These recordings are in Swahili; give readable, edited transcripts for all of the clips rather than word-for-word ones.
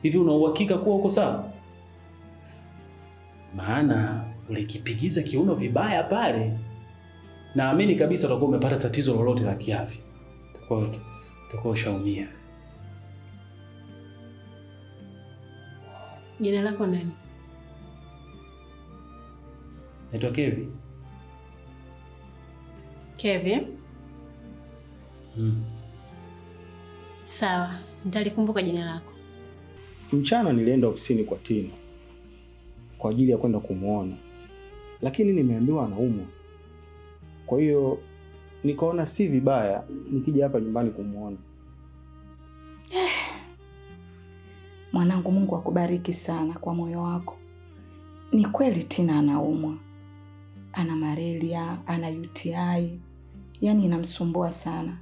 Hivi una uhakika kuwa uko sawa? Maana ulikipigiza kiuno vibaya pale, naamini kabisa utakuwa umepata tatizo lolote la kiafya. Utakuwa ushaumia. Jina lako nani? Naitwa Kevi. Kevi? Sawa, nitalikumbuka jina lako. Mchana nilienda ofisini kwa Tina kwa ajili ya kwenda kumuona, lakini nimeambiwa anaumwa. Kwa hiyo nikaona si vibaya nikija hapa nyumbani kumuona. Mwanangu, Mungu akubariki sana kwa moyo wako. Ni kweli Tina anaumwa. Ana malaria, ana UTI. Yaani inamsumbua sana.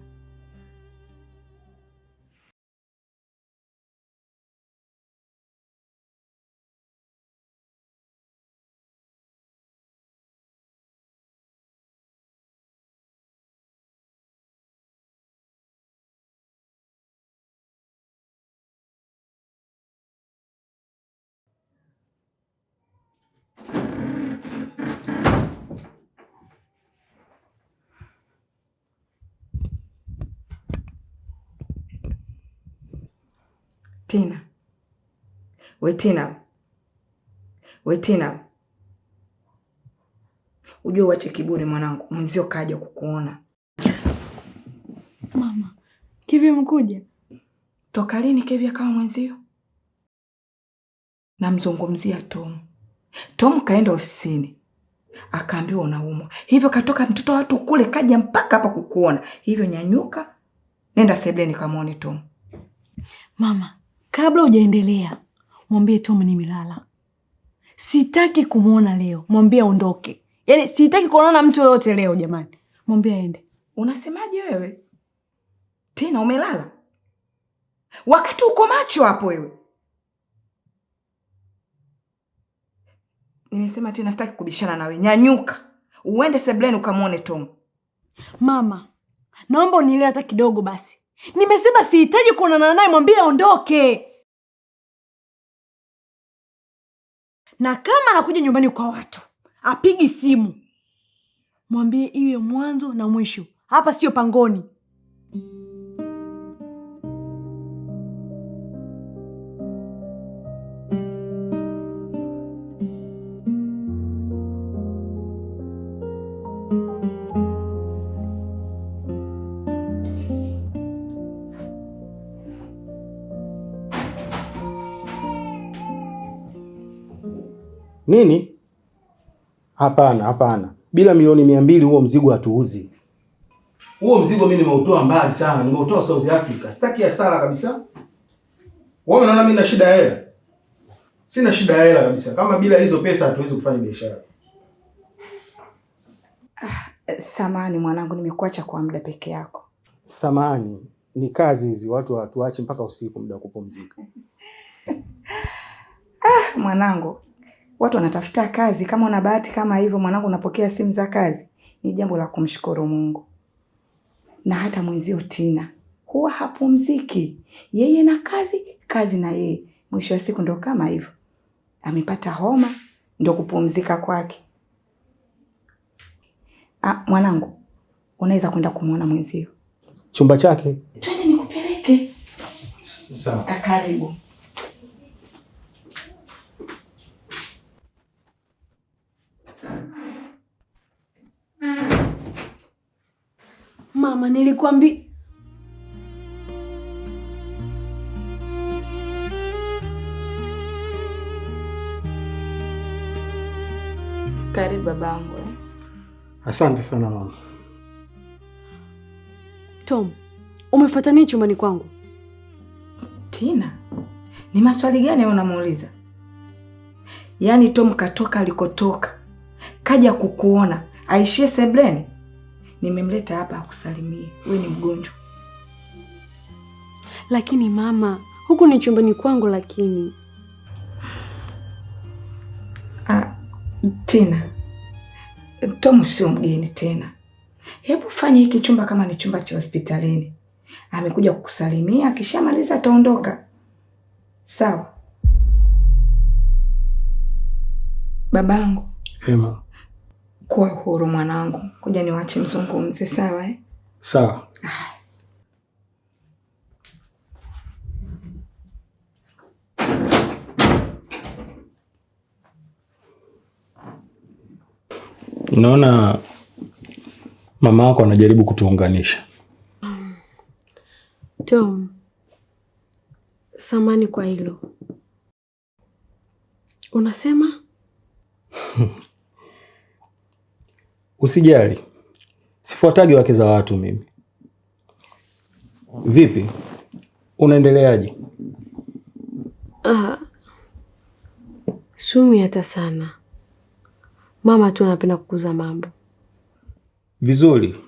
Tina. We Tina. Ujue uache kiburi mwanangu, mwenzio kaja kukuona. Mama, Kevi mkuja? Toka lini Kevi akawa mwenzio? Namzungumzia Tom. Tom kaenda ofisini, akaambiwa unaumwa. Hivyo katoka mtoto wa watu kule kaja mpaka hapa kukuona. Hivyo nyanyuka, nenda sebuleni kamuone Tom. Mama, kabla hujaendelea, mwambie Tom nimelala. Sitaki kumuona leo. Mwambie aondoke. Yaani sitaki kuonana mtu yoyote leo jamani. Mwambie aende. Unasemaje wewe? Tina, umelala? Wakati uko macho hapo wewe. Nimesema Tina, sitaki kubishana nawe. Nyanyuka. Uende sebuleni ukamuone Tom. Mama, naomba unielewe hata kidogo basi. Nimesema sihitaji kuonana naye, mwambie aondoke. Na kama anakuja nyumbani kwa watu, apigi simu. Mwambie iwe mwanzo na mwisho. Hapa sio pangoni. Nini? Hapana. Bila milioni 200 huo mzigo hatuuzi. Huo mzigo mimi nimeutoa mbali sana. Nimeutoa South Africa. Sitaki hasara kabisa. Wewe unaona mimi na shida ya hela? Sina shida ya hela kabisa. Kama bila hizo pesa hatuwezi kufanya biashara. Samahani mwanangu, nimekuacha kwa muda peke yako. Samahani, ni kazi hizi, watu hatuache mpaka usiku muda wa kupumzika. Mwanangu, watu wanatafuta kazi. Kama una bahati kama hivyo mwanangu, unapokea simu za kazi, ni jambo la kumshukuru Mungu. Na hata mwenzio Tina huwa hapumziki. Yeye na kazi na yeye. Mwisho wa siku ndo kama hivyo. Amepata homa, ndo kupumzika kwake. Mwanangu, unaweza kwenda kumuona mwenzio. Chumba chake? Twende nikupeleke. Sawa. Karibu. Mama, nilikwambia. Karibu babangu. Asante sana mama. Tom, umefuata nini chumbani kwangu? Tina, ni maswali gani unamuuliza? Yaani Tom katoka alikotoka, kaja kukuona, aishie sebuleni. Nimemleta hapa akusalimie. Wewe ni mgonjwa. Lakini mama, huku ni chumbani kwangu lakini. Tina, Tom sio mgeni tena. Hebu fanya hiki chumba kama ni chumba cha hospitalini. Amekuja kukusalimia, akishamaliza ataondoka. Sawa babangu. Hema. Kuwa huru mwanangu, kuja niwache mzungumze. Sawa Sawa. Naona mama yako anajaribu kutuunganisha. Tom, samani kwa hilo. Unasema? Usijali. Sifuatagi wake za watu mimi. Vipi? Unaendeleaje? Sumi hata sana. Mama tu anapenda kukuza mambo. Vizuri.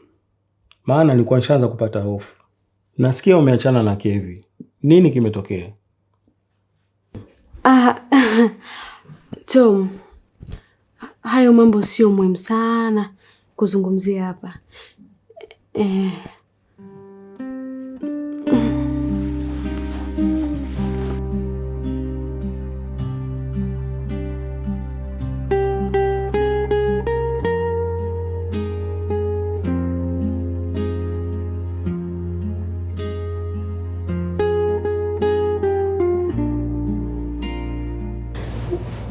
Maana nilikuwa nishaanza kupata hofu. Nasikia umeachana na Kevi. Nini kimetokea? Tom, hayo mambo sio muhimu sana kuzungumzia hapa.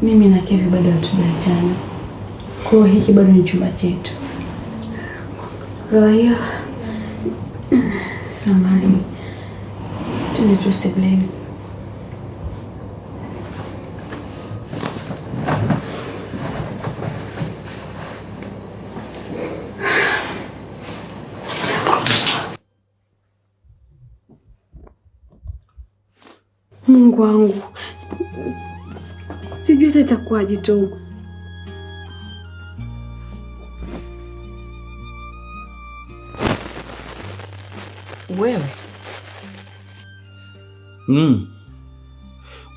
Mimi na Kevi bado hatujaachana. Kwa hiyo hiki bado ni chumba chetu. Kwa hiyo samahani. Tuende tu sebuleni. Mungu wangu. Sijui hata itakuwaje Tom. Wewe?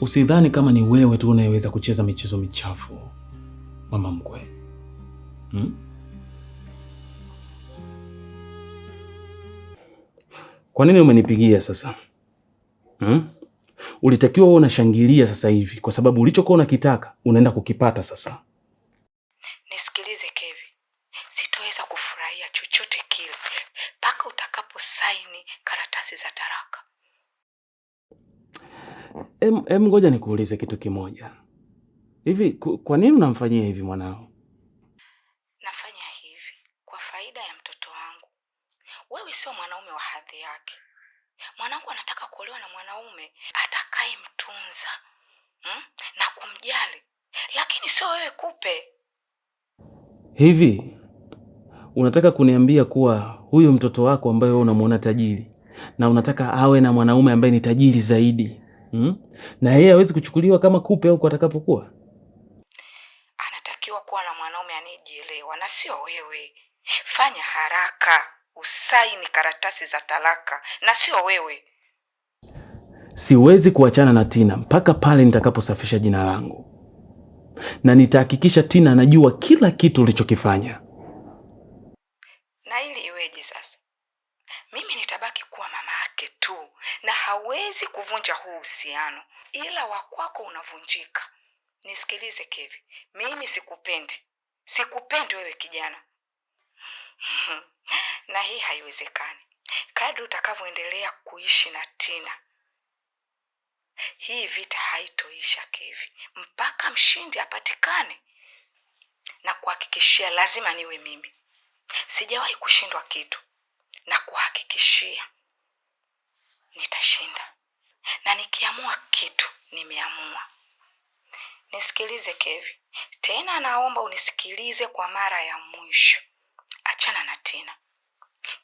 Usidhani kama ni wewe tu unayeweza kucheza michezo michafu, mama mkwe. Kwa nini umenipigia sasa? Ulitakiwa wewe unashangilia sasa hivi kwa sababu ulichokuwa unakitaka unaenda kukipata sasa. Nisikilize Kevi. Sitoweza kufurahia chochote kile mpaka utakapo saini karatasi za talaka. Ngoja nikuulize kitu kimoja. Hivi kwa nini unamfanyia hivi mwanao? Nafanya hivi kwa faida ya mtoto wangu. Wewe sio mwanaume wa hadhi yake. Mwanangu anataka kuolewa na mwanaume atakaye mtunza na kumjali, lakini sio wewe kupe. Hivi unataka kuniambia kuwa huyo mtoto wako ambaye wewe unamuona tajiri na unataka awe na mwanaume ambaye ni tajiri zaidi, na yeye hawezi kuchukuliwa kama kupe huko atakapokuwa? Anatakiwa kuwa na mwanaume anayejielewa na sio wewe. Fanya haraka usaini karatasi za talaka na sio wewe. Siwezi kuachana na Tina mpaka pale nitakaposafisha jina langu, na nitahakikisha Tina anajua kila kitu ulichokifanya. Na ili iweje sasa? Mimi nitabaki kuwa mama yake tu na hawezi kuvunja huu uhusiano, ila wa kwako unavunjika. Nisikilize Kevi, mimi sikupendi wewe kijana. Na hii haiwezekani. Kadri utakavyoendelea kuishi na Tina, hii vita haitoisha Kevi, mpaka mshindi apatikane. Na kuhakikishia lazima niwe mimi. Sijawahi kushindwa kitu, na kuhakikishia nitashinda. Na nikiamua kitu nimeamua. Nisikilize Kevi, tena naomba unisikilize kwa mara ya mwisho. Achana na Tina.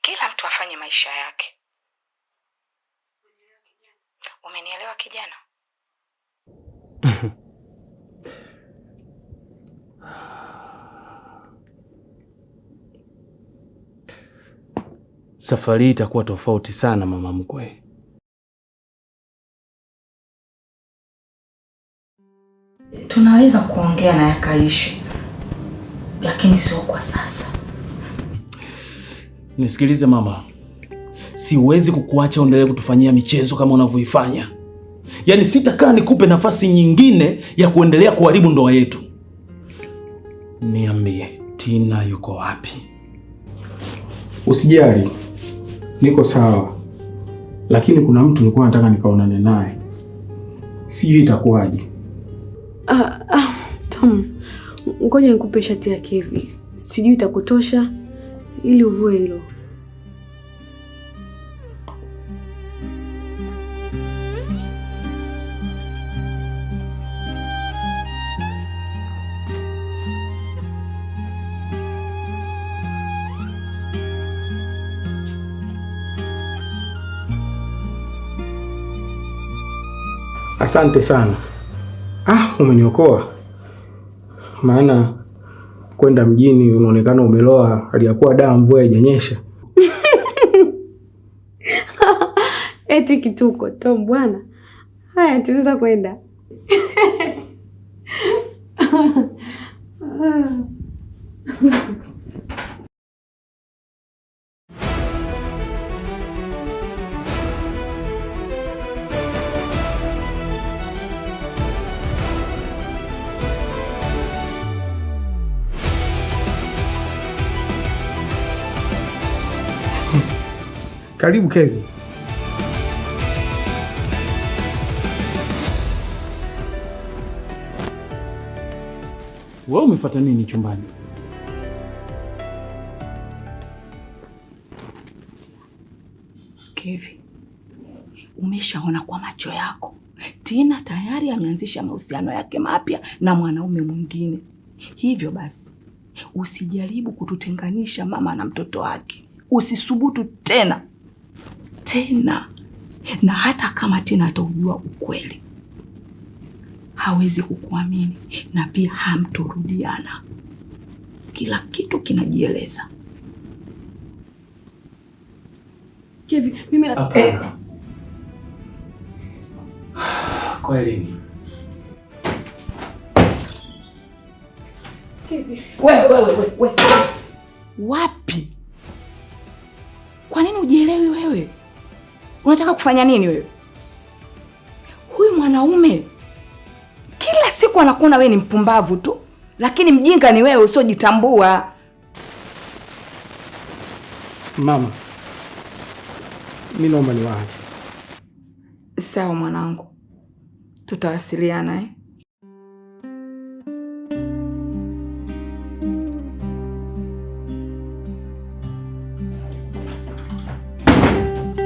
Kila mtu afanye maisha yake. Umenielewa kijana? Safari itakuwa tofauti sana mama mkwe. Tunaweza kuongea na yakaishi, lakini sio kwa sasa. Nisikilize mama. Siwezi kukuacha uendelee kutufanyia michezo kama unavyoifanya. Yaani sitakaa nikupe nafasi nyingine ya kuendelea kuharibu ndoa yetu. Niambie, Tina yuko wapi? Usijali, niko sawa, lakini kuna mtu nilikuwa nataka nikaonane naye, sijui itakuwaje. Tom, ngoja nikupe shati ya Kevi, sijui itakutosha ili uvue hilo. Asante sana. Umeniokoa. Maana kwenda mjini unaonekana umeloa, aliyakuwa mvua haijanyesha. Eti kituko, Tom bwana. Haya, tunaweza kwenda. Karibu Kevin. Wewe umefuata nini chumbani? Kevin, umeshaona kwa macho yako Tina tayari ameanzisha mahusiano yake mapya na mwanaume mwingine. Hivyo basi usijaribu kututenganisha mama na mtoto wake. Usisubutu tena. Na hata kama Tina ataujua ukweli, hawezi kukuamini na pia hamtorudiana. Kila kitu kinajieleza. Kevi, mimi Kweli. Kevi. Wewe. Wapi? Kwa nini ujielewi wewe? Unataka kufanya nini wewe? Huyu mwanaume kila siku anakuona wewe ni mpumbavu tu, lakini mjinga ni wewe usiojitambua. Mama, mimi naomba niwaache. Sawa mwanangu. Tutawasiliana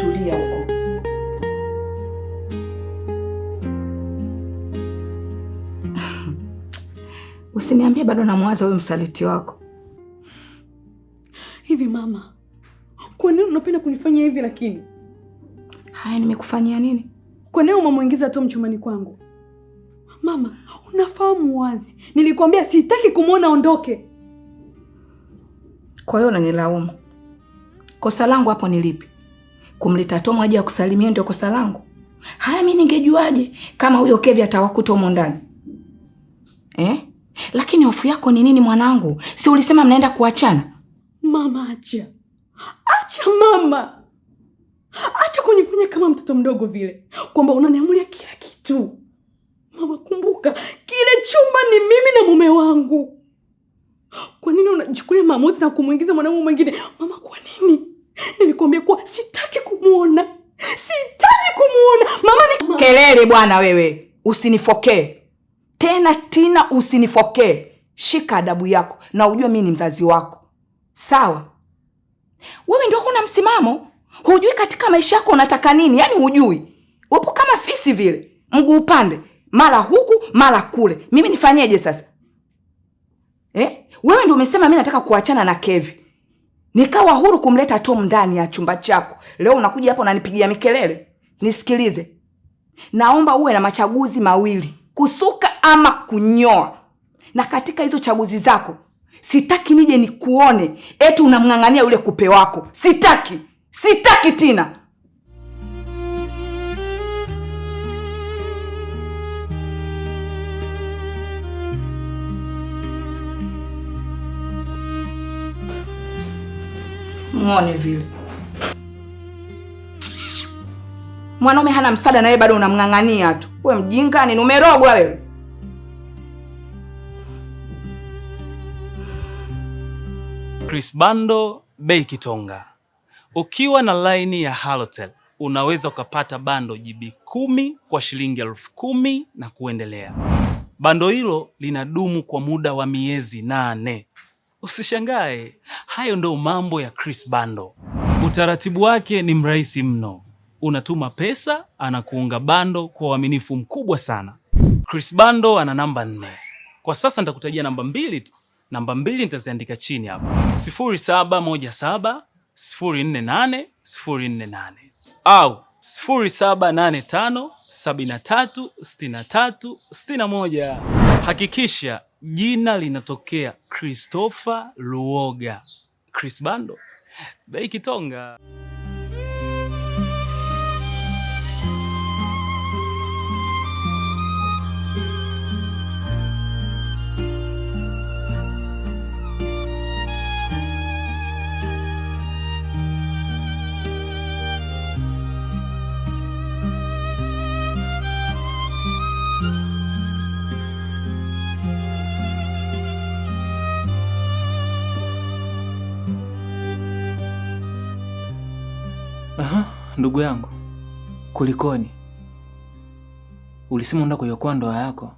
Tulia huko. Usiniambie bado namwaza wewe msaliti wako. Hivi mama, kwa nini unapenda kunifanyia hivi lakini? Haya, nimekufanyia nini? Kwa nini umemwingiza Tom chumbani kwangu? Mama, unafahamu wazi nilikwambia sitaki kumuona aondoke. Kwa hiyo unanilaumu. Kosa langu hapo ni lipi? Kumleta Tom aje akusalimie ndio kosa langu? Haya, mimi ningejuaje kama huyo Kevi atawakuta humo ndani? Lakini hofu yako ni nini mwanangu? Si ulisema mnaenda kuachana? Mama, acha mama. Acha kunifanya kama mtoto mdogo vile, kwamba unaniamulia kila kitu. Mama, kumbuka kile chumba ni mimi na mume wangu. Kwa nini unachukulia maamuzi na kumuingiza mwanaume mwingine? Mama, kwa nini? Nilikwambia kuwa sitaki kumuona. Mama, kelele bwana wewe. Usinifokee. Tena Tina, usinifokee. Shika adabu yako na ujue mimi ni mzazi wako. Sawa? Wewe ndio huna msimamo. Hujui katika maisha yako unataka nini? Yaani hujui. Upo kama fisi vile. Mguu upande. Mara huku, mara kule. Mimi nifanyeje sasa? Wewe ndio umesema mimi nataka kuachana na Kevi. Nikawa huru kumleta Tom ndani ya chumba chako. Leo unakuja hapo unanipigia mikelele. Nisikilize. Naomba uwe na machaguzi mawili. Kusuka ama kunyoa. Na katika hizo chaguzi zako, sitaki nije nikuone eti unamng'ang'ania yule kupe wako. Sitaki Tina. Muone vile. Mwanaume hana msaada na wewe bado unamng'ang'ania tu. Wewe mjinga, ni umerogwa wewe. Chris Bando bei Kitonga. Ukiwa na laini ya Halotel unaweza ukapata bando GB 10 kwa shilingi 10,000 na kuendelea. Bando hilo linadumu kwa muda wa miezi 8. Usishangae, hayo ndo mambo ya Chris Bando. Utaratibu wake ni mrahisi mno. Unatuma pesa, anakuunga bando kwa uaminifu mkubwa sana. Chris Bando ana namba 4. Kwa sasa nitakutajia namba 2 tu. Namba 2 nitaziandika chini hapa. 0717 048 048 au 0785 73 63 61. Hakikisha jina linatokea Christopher Luoga. Chris Bando bei Kitonga. Aha, ndugu yangu, kulikoni? Ulisema unataka kuiokoa ndoa yako,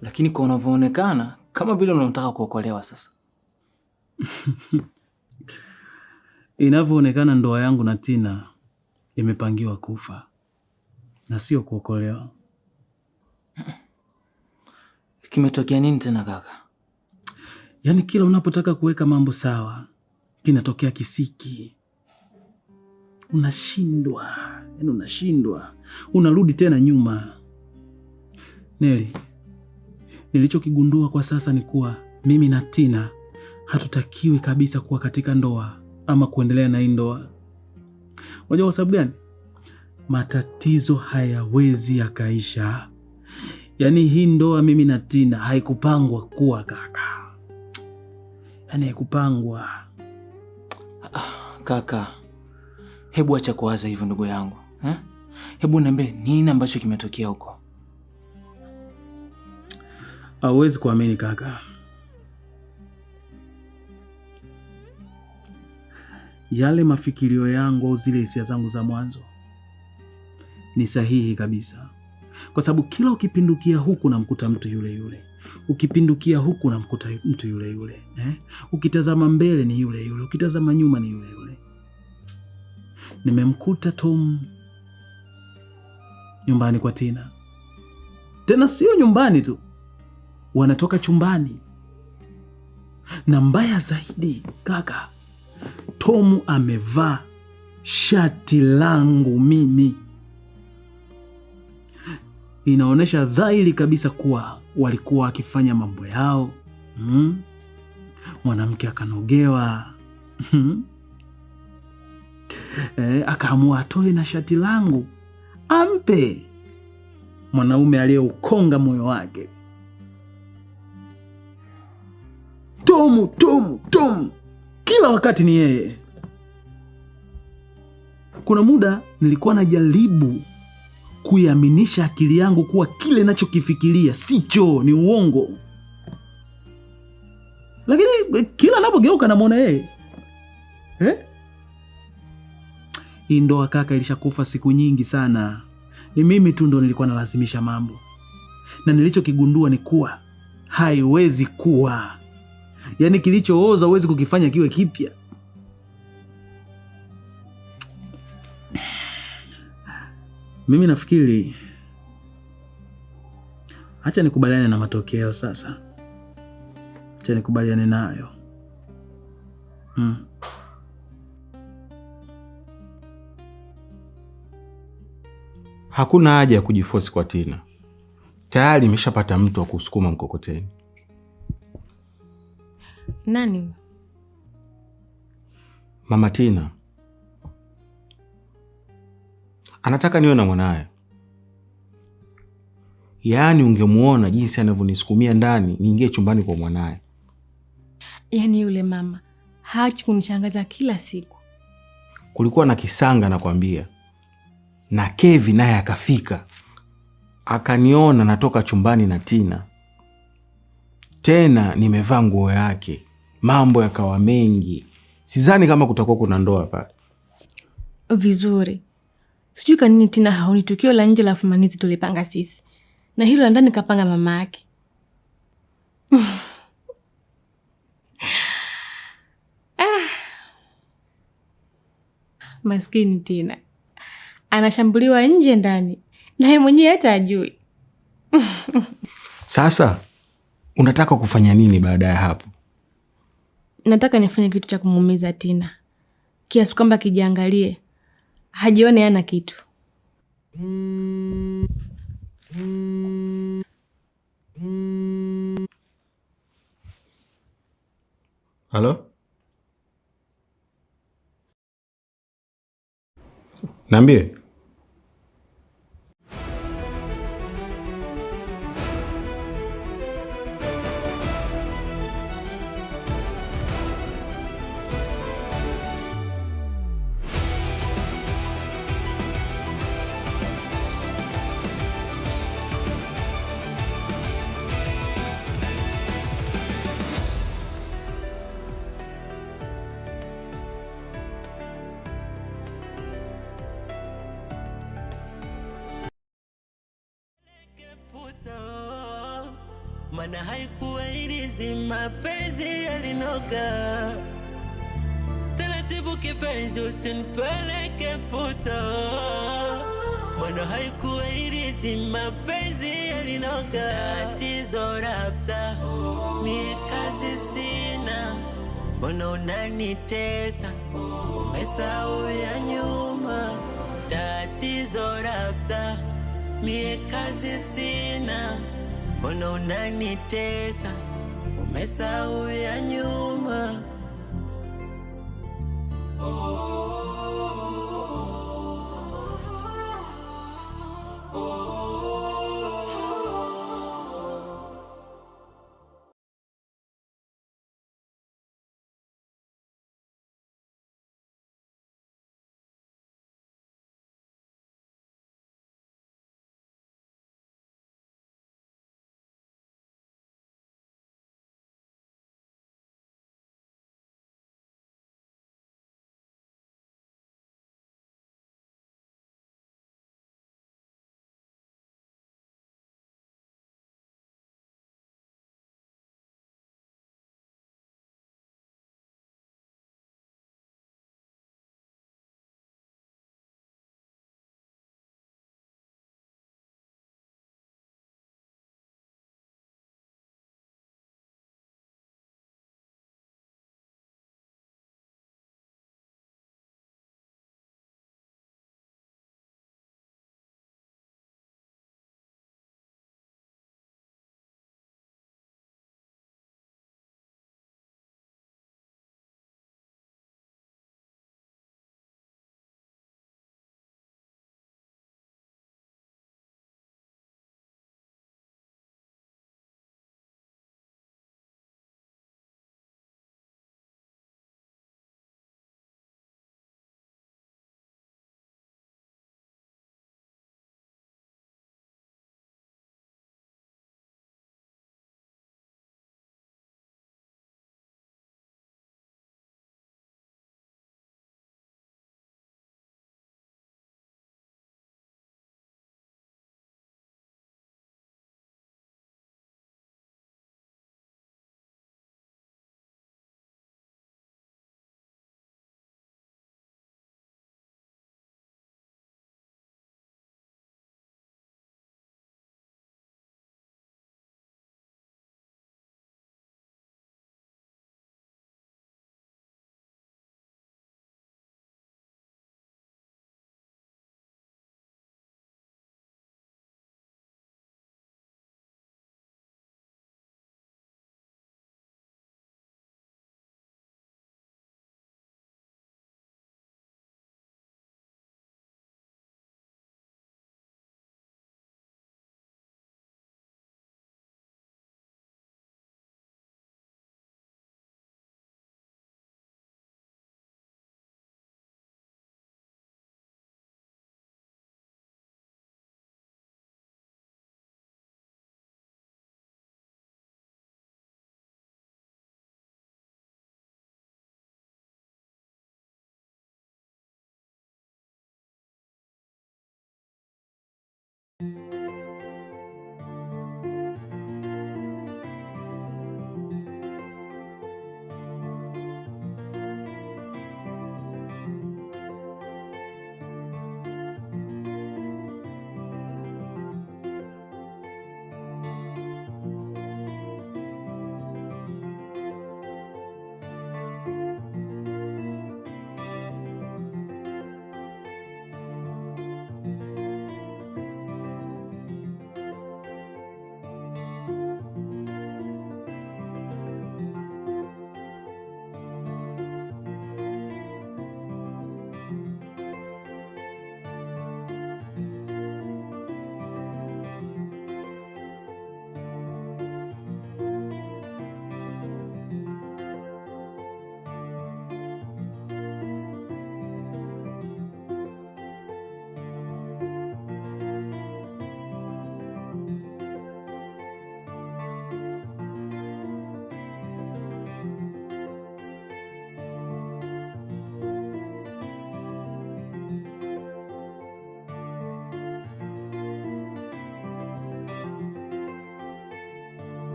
lakini kwa unavyoonekana kama vile unataka kuokolewa sasa. Inavyoonekana ndoa yangu na Tina imepangiwa kufa na sio kuokolewa. Kimetokea nini tena kaka? Yaani kila unapotaka kuweka mambo sawa kinatokea kisiki. Unashindwa, yaani unashindwa, unarudi tena nyuma. Neli, nilichokigundua kwa sasa ni kuwa mimi na Tina hatutakiwi kabisa kuwa katika ndoa ama kuendelea na hii ndoa. Unajua kwa sababu gani? Matatizo hayawezi yakaisha. Yaani hii ndoa mimi na Tina haikupangwa kuwa kaka. Yaani haikupangwa. Kaka, hebu acha kuwaza hivyo ndugu yangu. Hebu niambie nini ambacho kimetokea huko? Hauwezi kuamini kaka. Yale mafikirio yangu au zile hisia zangu za mwanzo ni sahihi kabisa. Kwa sababu kila ukipindukia huku namkuta mtu yule yule. Ukipindukia huku namkuta mtu yule yule. Ukitazama mbele ni yule yule. Ukitazama nyuma ni yule yule. Nimemkuta Tom nyumbani kwa Tina. Tena sio nyumbani tu, wanatoka chumbani. Na mbaya zaidi kaka, Tom amevaa shati langu mimi. Inaonyesha dhahiri kabisa kuwa walikuwa wakifanya mambo yao. Mwanamke akanogewa. Akaamua atoe na shati langu ampe mwanaume aliyeukonga moyo wake. Tomu, kila wakati ni yeye. Kuna muda nilikuwa najaribu kuiaminisha akili yangu kuwa kile ninachokifikiria sicho, ni uongo, lakini kila napogeuka namwona yeye. Hii ndoa kaka ilishakufa siku nyingi sana. Ni mimi tu ndo nilikuwa nalazimisha mambo. Na nilichokigundua ni kuwa haiwezi kuwa. Yaani kilichooza huwezi kukifanya kiwe kipya. Mimi nafikiri acha nikubaliane na matokeo sasa. Acha nikubaliane nayo. Hakuna haja ya kujiforce kwa Tina. Tayari imeshapata mtu wa kusukuma mkokoteni. Nani? Mama Tina anataka niwe na mwanae. Yaani ungemuona jinsi anavyonisukumia ndani niingie chumbani kwa mwanae. Yaani yule mama haachi kunishangaza kila siku. Kulikuwa na kisanga nakwambia. na Kevi naye akafika akaniona natoka chumbani na Tina, tena nimevaa nguo yake. Mambo yakawa mengi, sidhani kama kutakuwa kuna ndoa pale. Vizuri. Sijui kwa nini Tina haoni tukio la nje la fumanizi tulipanga sisi, na hilo la ndani kapanga mama yake. Maskini Tina anashambuliwa nje ndani, naye mwenyewe hata ajui. Sasa unataka kufanya nini baada ya hapo? Nataka nifanye kitu cha kumuumiza Tina, kiasi kwamba kijiangalie hajione ana kitu. Halo? Niambie. Mana haikuwa ilizi, mapenzi yalinoga. Taratibu kipenzi, usinipeleke puto. Mana haikuwa ilizi, mapenzi yalinoga. Tatizo labda mie kazi sina, mbona unanitesa, umesahau ya nyuma. Tatizo labda mie kazi sina, mbona unanitesa, umesahau ya nyuma.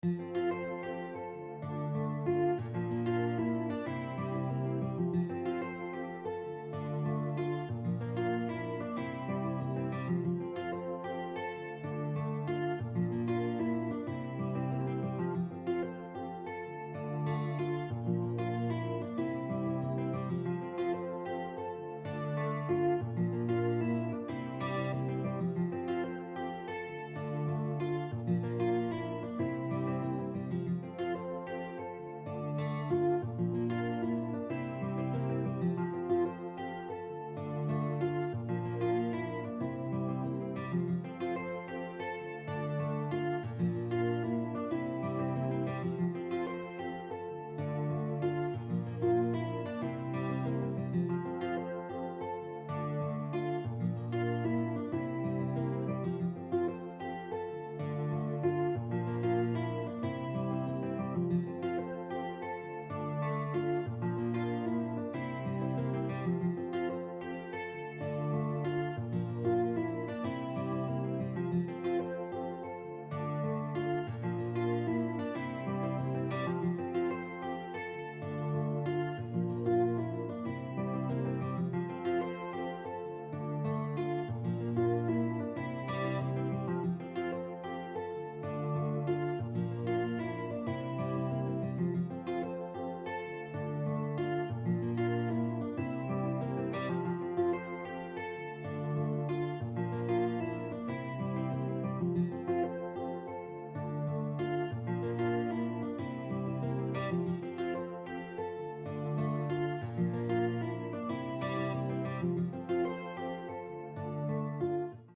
Thank you.